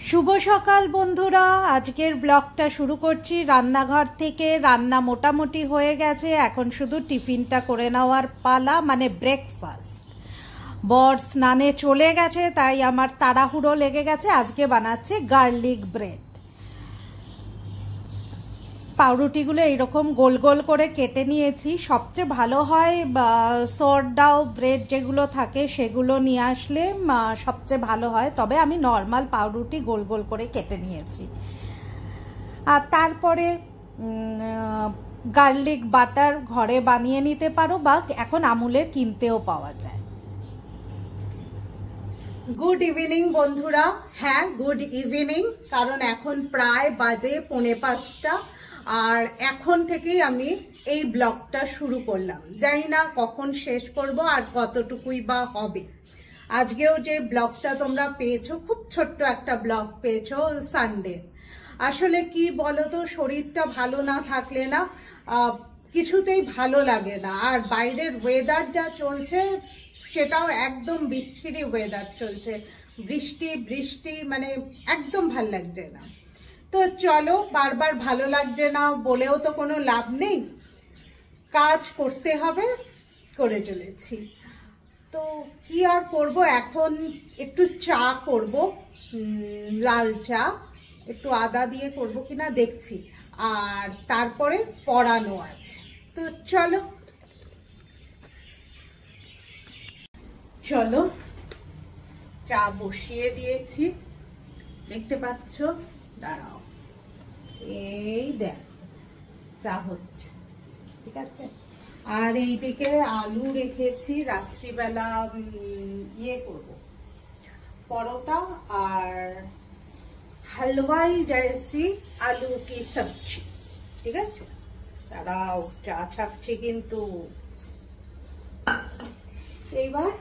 শুভ সকাল বন্ধুরা, আজকের ব্লগটা শুরু করছি রান্নাঘর থেকে। রান্না মোটামুটি হয়ে গেছে, এখন শুধু টিফিনটা করে নেওয়ার পালা, মানে ব্রেকফাস্ট। বর স্নানে চলে গেছে, তাই আমার তাড়াহুড়ো লেগে গেছে। আজকে বানাচ্ছি গার্লিক ব্রেড। পাউরুটিগুলো এইরকম গোল গোল করে কেটে নিয়েছি। সবচেয়ে ভালো হয় সোরডাও ব্রেড যেগুলো থাকে সেগুলো নিয়ে আসলে সবচেয়ে ভালো হয়, তবে আমি নর্মাল পাউরুটি গোল গোল করে কেটে নিয়েছি। আর তারপরে গার্লিক বাটার ঘরে বানিয়ে নিতে পারো, বা এখন আমুলের কিনতেও পাওয়া যায়। গুড ইভিনিং বন্ধুরা। হ্যাঁ, গুড ইভিনিং, কারণ এখন প্রায় বাজে 4:45, আর এখন থেকেই আমি এই ব্লগটা শুরু করলাম। জানি না কখন শেষ করব আর কতটুকুই বা হবে। আজকেও যে ব্লগটা তোমরা পেয়েছো, খুব ছোট্ট একটা ব্লগ পেয়েছো সানডে। আসলে কি বলো তো, শরীরটা ভালো না থাকলে না কিছুতেই ভালো লাগে না। আর বাইরের ওয়েদার যা চলছে সেটাও একদম বিচ্ছিরি ওয়েদার চলছে, বৃষ্টি বৃষ্টি, মানে একদম ভাল লাগছে না। তো চলো, বারবার ভালো লাগছে না বলেও তো কোনো লাভ নেই, কাজ করতে হবে, করে চলেছি। তো কি আর করব, এখন একটু চা করব, লাল চা, একটু আদা দিয়ে করব কিনা দেখছি। আর তারপরে পড়ানো আছে, তো চলো চলো চা বসিয়ে দিয়েছি, দেখতে পাচ্ছ। দাঁড়াও, এই দেখো চা হচ্ছে, ঠিক আছে। আর এইদিকে আলু রেখেছি, রাত্রিবেলা করব পরোটা আর হালওয়াই জैसी আলু কি সবজি, ঠিক আছে। দাঁড়াও, চা ছাকছি কিন্তু। এইবার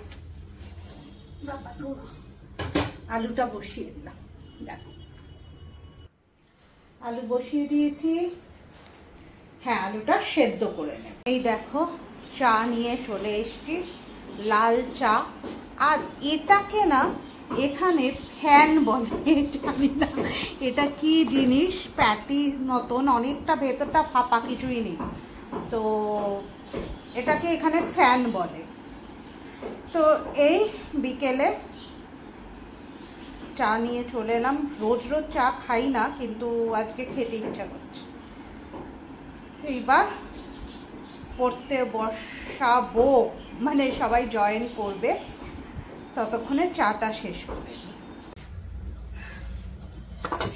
আলুটা বসিয়ে দিলাম, দেখো আলু বসিয়ে দিয়েছি। হ্যাঁ, আলুটা সেদ্ধ করে নেব। এই দেখো চা নিয়ে চলে এসছি, লাল চা। আর এটাকে না এখানে ফ্যান বলে, জানি না এটা কি জিনিস, প্যাটি মতন, অনেকটা ভেতরটা ফাঁপা, কিছুই নেই। তো এটাকে এখানে ফ্যান বলে। তো এই বিকেলে চা নিয়ে চলে এলাম। রোজ রোজ চা খাই না, কিন্তু আজকে খেতে ইচ্ছা করছে। এইবার পড়তে বসাবো, মানে সবাই জয়েন করবে, ততক্ষণে চাটা শেষ করে।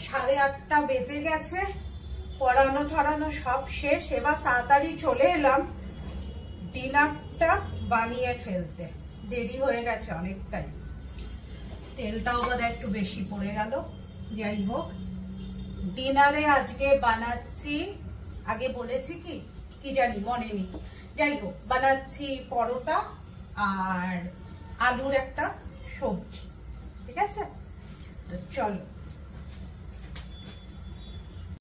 8:30 বেজে গেছে, পড়ানো ঠড়ানো সব শেষ। এবার তাড়াতাড়ি চলে এলাম ডিনারটা বানিয়ে ফেলতে, দেরি হয়ে গেছে অনেকটাই। তেলটাও বোধ একটু বেশি পড়ে গেল। যাই হোক, ডিনারে আজকে বানাচ্ছি, আগে বলেছি কি জানি মনে নেই, যাই হোক বানাচ্ছি পরোটা আর আলুর একটা সবজি, ঠিক আছে। তো চলো,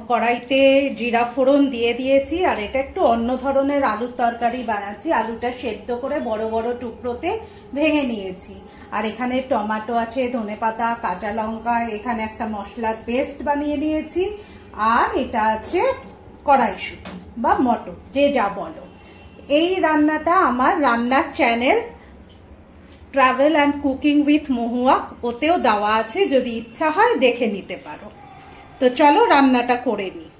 কড়াইতে জিরা ফোড়ন দিয়ে দিয়েছি। আর এটা একটু অন্য ধরনের আলুর তরকারি বানাচ্ছি। আলুটা সেদ্ধ করে বড় বড় টুকরোতে ভেঙে নিয়েছি। আর এখানে টমেটো আছে, ধনেপাতা, কাঁচা লঙ্কা, এখানে একটা মশলার পেস্ট বানিয়ে নিয়েছি। আর এটা আছে কড়াইশুঁটি বা মটর, যে যা বলো। এই রান্নাটা আমার রান্নার channel travel and cooking with Mahua, ওতেও দেওয়া আছে, যদি ইচ্ছা হয় দেখে নিতে পারো। তো চলো রান্নাটা করে নিই।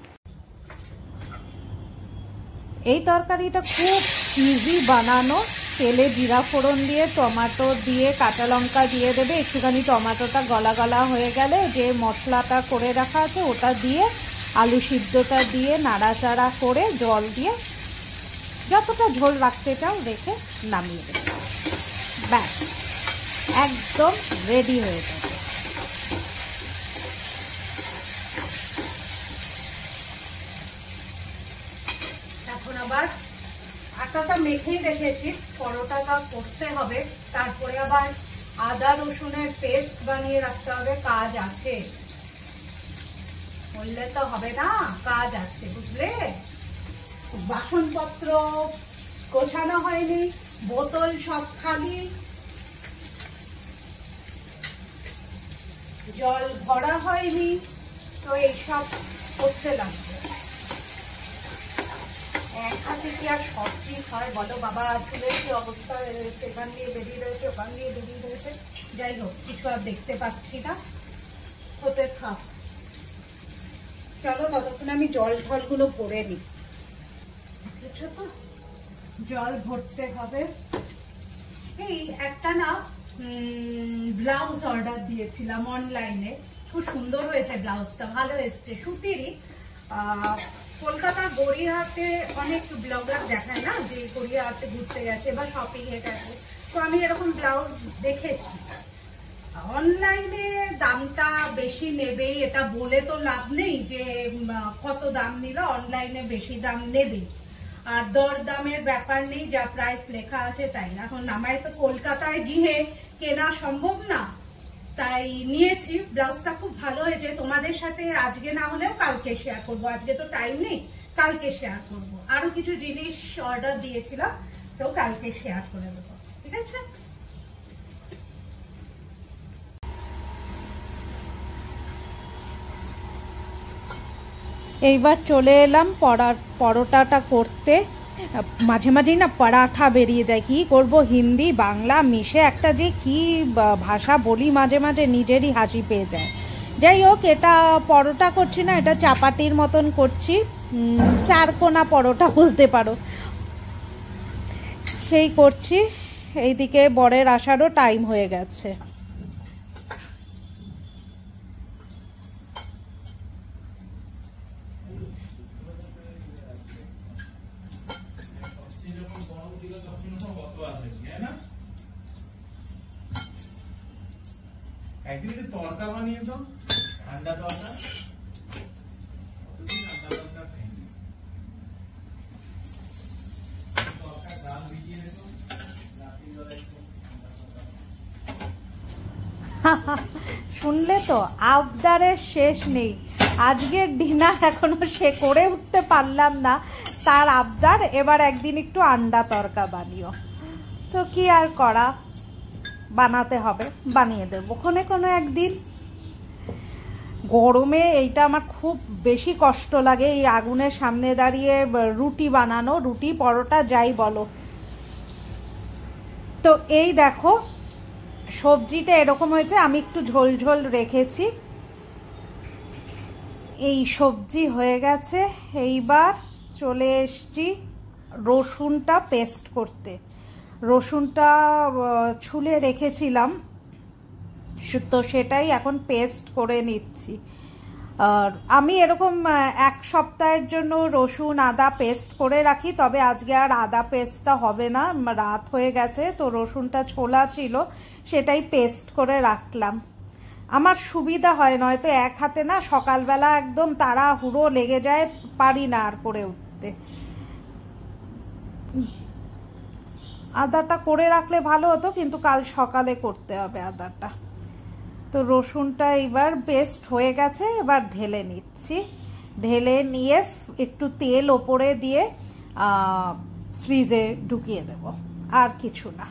এই তরকারিটা খুব ইজি বানানো। তেলে জিরা ফোড়ন দিয়ে, টমেটো দিয়ে, কাঁচা লঙ্কা দিয়ে দেবে। একটুখানি টমেটোটা গলা গলা হয়ে গেলে যে মশলাটা করে রাখা আছে ওটা দিয়ে, আলু সিদ্ধটা দিয়ে নাড়াচাড়া করে জল দিয়ে যতটা ঝোল রাখতে চাও রেখে নামিয়ে দেবে। ব্যাস, একদম রেডি হয়ে যাবে। এখন আবার আটাটা মেখেই রেখেছি, পরোটাটা করতে হবে। তারপরে আবার আদা রসুনের পেস্ট বানিয়ে রাখতে হবে, কাজ আছে, বললে তো হবে না, কাজ আছে, বুঝলে। বাসনপত্র গোছানো হয়নি, বোতল সব খালি, জল ভরা হয়নি, তো এইসব করতে লাগবে। এক হাতে কি আর সব ঠিক হয় বলো বাবা? চুলের কি অবস্থা রয়েছে, এখান দিয়ে বেরিয়ে রয়েছে, ওখান দিয়ে বেরিয়ে রয়েছে। যাই হোক, কিছু আর দেখতে পাচ্ছি না, হতে থাক। চলো ততক্ষণ আমি জল ঢলগুলো ভরে নিই। তো জল ভরতে হবে। এই একটা না ব্লাউজ অর্ডার দিয়েছিলাম অনলাইনে, খুব সুন্দর হয়েছে ব্লাউজটা, ভালো এসছে, সুতিরই। কলকাতার গড়িয়াহাটে অনেক ব্লগার দেখায় না যে গড়িয়াহাটে ঘুরতে গেছে বা শপিং এ গেছে, তো আমি এরকম ব্লাউজ দেখেছি। অনলাইনে দামটা বেশি নেবেই, এটা বলে তো লাভ নেই যে কত দাম নিল, অনলাইনে বেশি দাম নেবেই। আর দর দামের ব্যাপার নেই, যা প্রাইস লেখা আছে তাই। এখন আমায় তো কলকাতায় গিয়ে কেনা সম্ভব না, তাই নিয়েছি। ব্লাউজটা খুব ভালো হয়েছে, তোমাদের সাথে আজকে না হলেও কালকে শেয়ার করব। আজকে তো টাইম নেই, কালকে শেয়ার করব। আরো কিছু জিনিস অর্ডার দিয়েছিলাম, তো কালকে শেয়ার করে দেবো, ঠিক আছে? এইবার চলে এলাম পরোটাটা করতে। মাঝে মাঝেই না পরাঠা বেরিয়ে যায়, কি করব, হিন্দি বাংলা মিশে একটা যে কি ভাষা বলি, মাঝে মাঝে নিজেরই হাসি পেয়ে যায়। যাই হোক, এটা পরোটা করছি না, এটা চাপাটির মতন করছি, চারকোনা পরোটা বলতে পারো, সেই করছি। এইদিকে বরের আসারও টাইম হয়ে গেছে। একদিন তরকা বানিয়ে দাও, ঠান্ডা তরকা। শুনলে তো, আবদারের শেষ নেই। আজকের ডিনার এখনো সে করে উঠতে পারলাম না, তার আবদার এবার একদিন একটু আন্ডা তরকা বানিও। তো কি আর করা, বানাতে হবে, বানিয়ে দেবো কোনো একদিন। গরমে এইটা আমার খুব বেশি কষ্ট লাগে, এই আগুনের সামনে দাঁড়িয়ে রুটি বানানো, রুটি পরোটা যাই বলো। তো এই দেখো, সবজিটা এরকম হয়েছে, আমি একটু ঝোল ঝোল রেখেছি, এই সবজি হয়ে গেছে। এইবার চলে এসছি রসুনটা পেস্ট করতে। রসুনটা ছুলে রেখেছিলাম, তো সেটাই এখন পেস্ট করে নিচ্ছি। আর আমি এরকম এক সপ্তাহের জন্য রসুন আদা পেস্ট করে রাখি, তবে আজকে আর আদা পেস্টটা হবে না, রাত হয়ে গেছে, তো রসুনটা ছোলা ছিল, সেটাই পেস্ট করে রাখলাম। আমার সুবিধা হয়, নয়তো এক হাতে না সকালবেলা একদম তাড়াহুড়ো লেগে যায়, পারি না আর করে উঠতে। আদাটা করে রাখলে ভালো হতো, কিন্তু কাল সকালে করতে হবে আদাটা। তো রসুনটা এবার পেস্ট হয়ে গেছে, এবার ঢেলে নিচ্ছি। ঢেলে নিয়ে একটু তেল ওপরে দিয়ে ফ্রিজে ঢুকিয়ে দেব, আর কিছু না।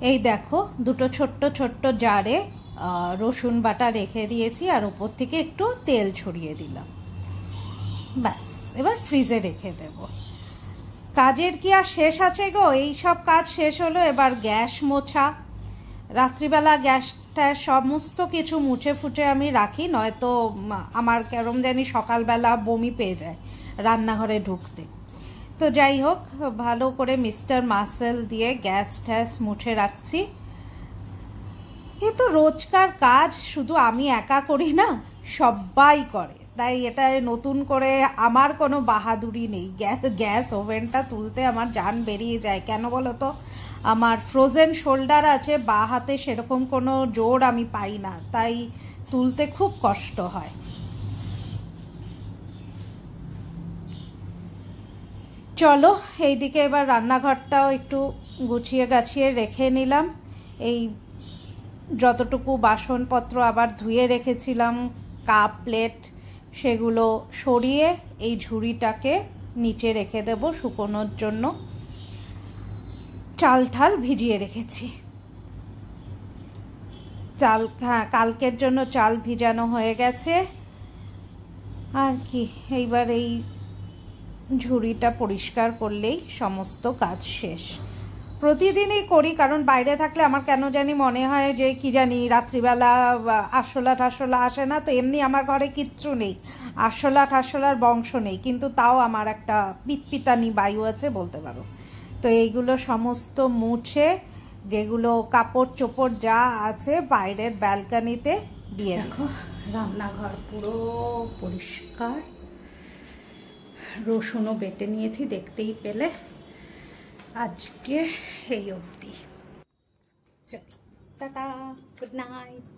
এই দেখো, দুটো ছোট্ট ছোট্ট জারে রসুন বাটা রেখে দিয়েছি, আর উপর থেকে একটু তেল ছড়িয়ে দিলাম, ব্যাস। এবার ফ্রিজে রেখে দেব। কাজের কি আর শেষ আছে গো, এই সব কাজ শেষ হলো। এবার গ্যাস মোছা, রাত্রিবেলা গ্যাসটা সমস্ত কিছু মুছে ফুটে আমি রাখি, নয়তো আমার কেরম জানি সকালবেলা বমি পেয়ে যায় রান্নাঘরে ঢুকতে। তো যাই হোক, ভালো করে মিস্টার মাসেল দিয়ে গ্যাস ট্যাস মুছে রাখছি। এ তো রোজকার কাজ, শুধু আমি একা করি না, সবাই করে, তাই এটা নতুন করে আমার কোনো বাহাদুরি নেই। গ্যাস ওভেনটা তুলতে আমার জান বেরিয়ে যায়, কেন বলো তো? আমার ফ্রোজেন শোল্ডার আছে, বা হাতে সেরকম কোনো জোর আমি পাই না, তাই তুলতে খুব কষ্ট হয়। চলো, এইদিকে এবার রান্নাঘরটাও একটু গুছিয়ে গাছিয়ে রেখে নিলাম। এই যতটুকু বাসনপত্র আবার ধুয়ে রেখেছিলাম, কাপ প্লেট, সেগুলো সরিয়ে এই ঝুড়িটাকে নিচে রেখে দেব শুকোনোর জন্য। চাল ঠাল ভিজিয়ে রেখেছি। চাল, হ্যাঁ, কালকের জন্য চাল ভিজানো হয়ে গেছে। আর কি, এইবার এই ঝুড়িটা পরিষ্কার করলেই সমস্ত কাজ শেষ। প্রতিদিনই করি, কারণ বাইরে থাকলে আমার কেন জানি মনে হয় যে কি জানি রাত্রিবেলা আরশোলা ঠাসলা আসে না। তো এমনি আমার ঘরে কিচ্ছু নেই, আরশোলা ঠাসলার বংশ নেই, কিন্তু তাও আমার একটা পিতপিতানি বায়ু আছে বলতে পারো। তো এইগুলো সমস্ত মুছে, যেগুলো কাপড় চোপড় যা আছে বাইরের ব্যালকনিতে দিয়ে দেখো রান্নাঘর পুরো পরিষ্কার। রসুনও বেটে নিয়েছি, দেখতেই পেলে। আজকে এই অবধি, চলো টাটা, গুড নাইট।